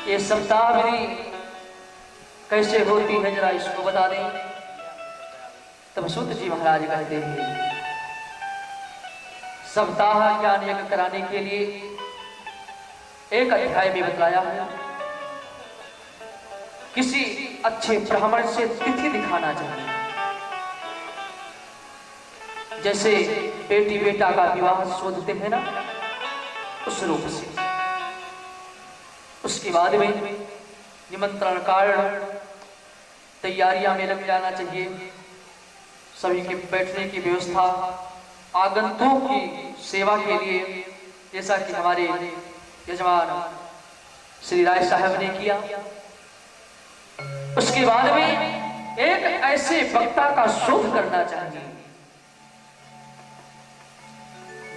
ये सप्ताहविधि कैसे होती है जरा इसको बता दें। तब सूत जी महाराज कहते हैं सप्ताह ज्ञान यज्ञ कराने के लिए एक अध्याय में बतलाया है किसी अच्छे ब्राह्मण से तिथि दिखाना चाहिए। जैसे बेटी बेटा का विवाह शोधते हैं ना, उस रूप से। उसके बाद में निमंत्रण कारण तैयारियां में लग जाना चाहिए। सभी के बैठने की व्यवस्था, आगंतुकों की सेवा के लिए, जैसा कि हमारे यजमान श्री राय साहब ने किया। उसके बाद में एक ऐसे वक्ता का शोध करना चाहिए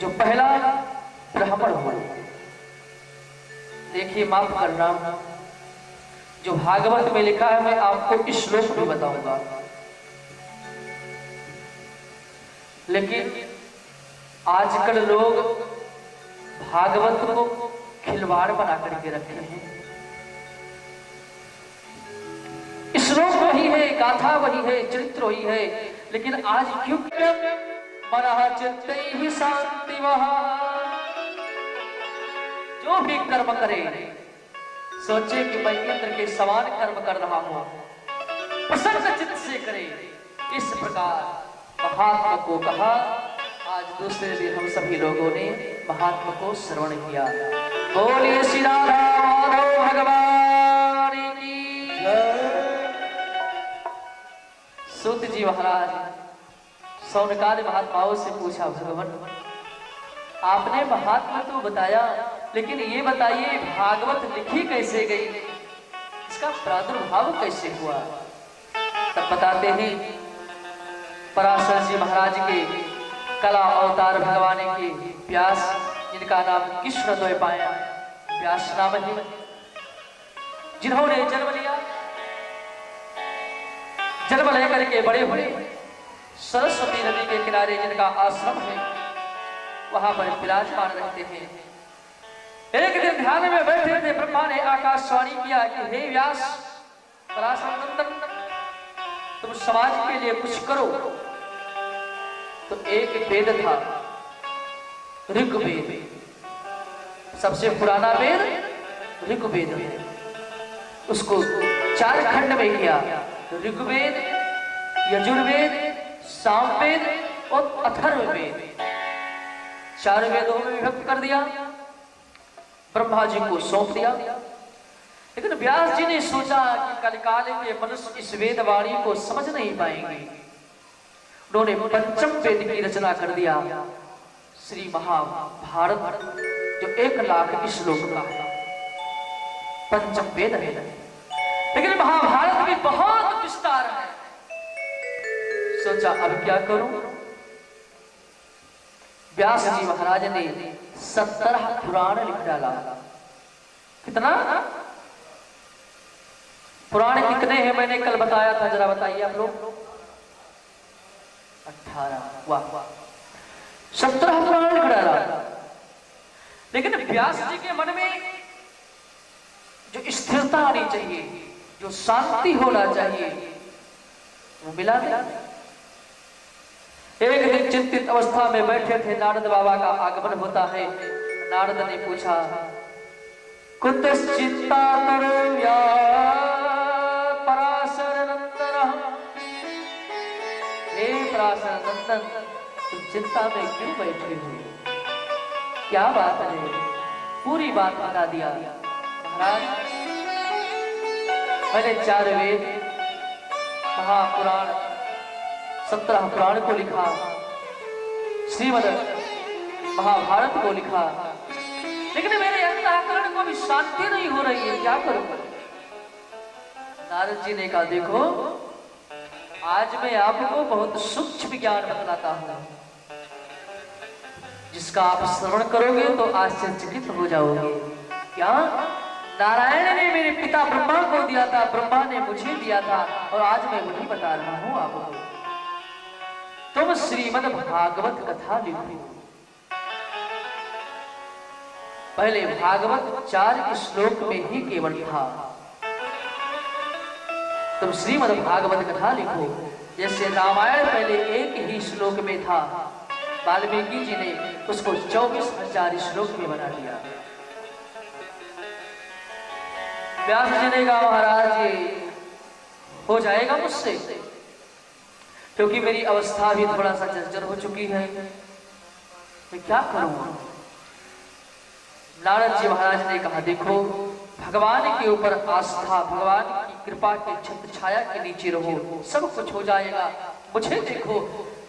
जो पहला ब्राह्मण हो। देखिए, माफ करना, जो भागवत में लिखा है मैं आपको श्लोक भी बताऊंगा, लेकिन आजकल लोग भागवत को खिलवाड़ बना करके रखे हैं। श्लोक वही है, गाथा वही है, चरित्र वही है, लेकिन आज क्यों मनः चित्तैहि शांति वहा। जो भी कर्म करे सोचे कि मैं इंद्र के समान कर्म कर रहा हूं, प्रसन्न चित्त से करे। इस प्रकार महात्मा को कहा। आज दूसरे दिन हम सभी लोगों ने महात्मा को श्रवण किया। बोलिए श्री राधा माधव भगवान की जय। सूत जी महाराज सौनकादि महात्माओं से पूछा, भगवान आपने महात्मा तो बताया, लेकिन ये बताइए भागवत लिखी कैसे गई, इसका प्रादुर्भाव कैसे हुआ। तब बताते हैं पराशर जी महाराज के कला अवतार भगवान के व्यास, जिनका नाम कृष्ण द्वैपायन व्यास नाम है, जिन्होंने जन्म लिया, जन्म लेकर के बड़े हुए, सरस्वती नदी के किनारे जिनका आश्रम है वहां पर विराजमान रहते हैं। एक दिन ध्यान में बैठे थे, ब्रह्मा ने आकाशवाणी किया कि हे व्यास पराशर नंदन, तुम समाज के लिए कुछ करो। तो एक वेद था ऋग्वेद, सबसे पुराना वेद ऋग्वेद है, उसको 4 खंड में किया। ऋग्वेद, यजुर्वेद, सामवेद और अथर्ववेद, 4 वेदों में विभक्त कर दिया, ब्रह्मा जी को सौंप दिया। लेकिन व्यास जी ने सोचा कि कलिकाल के मनुष्य इस वेदवाणी को समझ नहीं पाएंगे। उन्होंने पंचम वेद की रचना कर दिया, श्री महाभारत, जो 1 लाख श्लोक का है, पंचम वेद है। लेकिन महाभारत में बहुत विस्तार है। सोचा अब क्या करूं। व्यास जी महाराज ने 17 पुराण लिख डाला। कितना पुराण कितने हैं मैंने कल बताया था, जरा बताइए आप लोग। 18। वाह, 17 पुराण लिख डाला। लेकिन व्यास जी के मन में जो स्थिरता आनी चाहिए, जो शांति होना चाहिए, वो मिला नहीं। एक दिन चिंतित अवस्था में बैठे थे, नारद बाबा का आगमन होता है। नारद ने पूछा, कुतश्चित्ता तुर्या पराशर नंदन। हे पराशर नंदन, तुम चिंता में क्यों बैठे हो, क्या बात है। पूरी बात बता दिया। महाराज मैंने 4 वेद, महापुराण, 17 पुराण को लिखा, श्रीमद् महाभारत को लिखा, लेकिन मेरे अंतःकरण को भी शांति नहीं हो रही है, क्या करूं। नारद जी ने कहा, देखो आज मैं आपको बहुत सूक्ष्म ज्ञान बतलाता हूं, जिसका आप श्रवण करोगे तो आश्चर्यचकित हो जाओगे। क्या नारायण ने मेरे पिता ब्रह्मा को दिया था, ब्रह्मा ने मुझे दिया था, और आज मैं वही बता रहा हूं आपको। तुम श्रीमद् भागवत कथा लिखो। पहले भागवत 4 श्लोक में ही केवल था। तुम श्रीमद् भागवत कथा लिखो, जैसे रामायण पहले एक ही श्लोक में था, वाल्मीकि जी ने उसको 24,000 श्लोक में बना दिया। व्यास जी ने कहा महाराज जी हो जाएगा मुझसे, क्योंकि मेरी अवस्था भी थोड़ा सा जर्जर हो चुकी है, मैं क्या करूं। नारद जी महाराज ने कहा देखो, भगवान के ऊपर आस्था, भगवान की कृपा के छत्र छाया के नीचे रहो, सब कुछ हो जाएगा। मुझे देखो,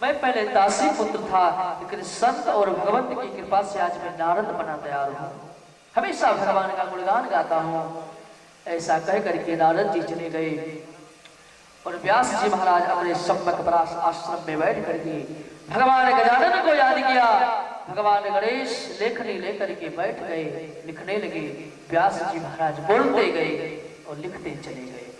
मैं पहले दासी पुत्र था, लेकिन संत और भगवंत की कृपा से आज मैं नारद बना तैयार हूँ, हमेशा भगवान का गुणगान गाता हूँ। ऐसा कह करके नारद जी चले गए और व्यास जी महाराज अपने सम्मत परास आश्रम में बैठ करके भगवान गजानन को याद किया। भगवान गणेश लेखनी लेकर के बैठ गए, लिखने लगे। व्यास जी महाराज बोलते गए और लिखते चले गए।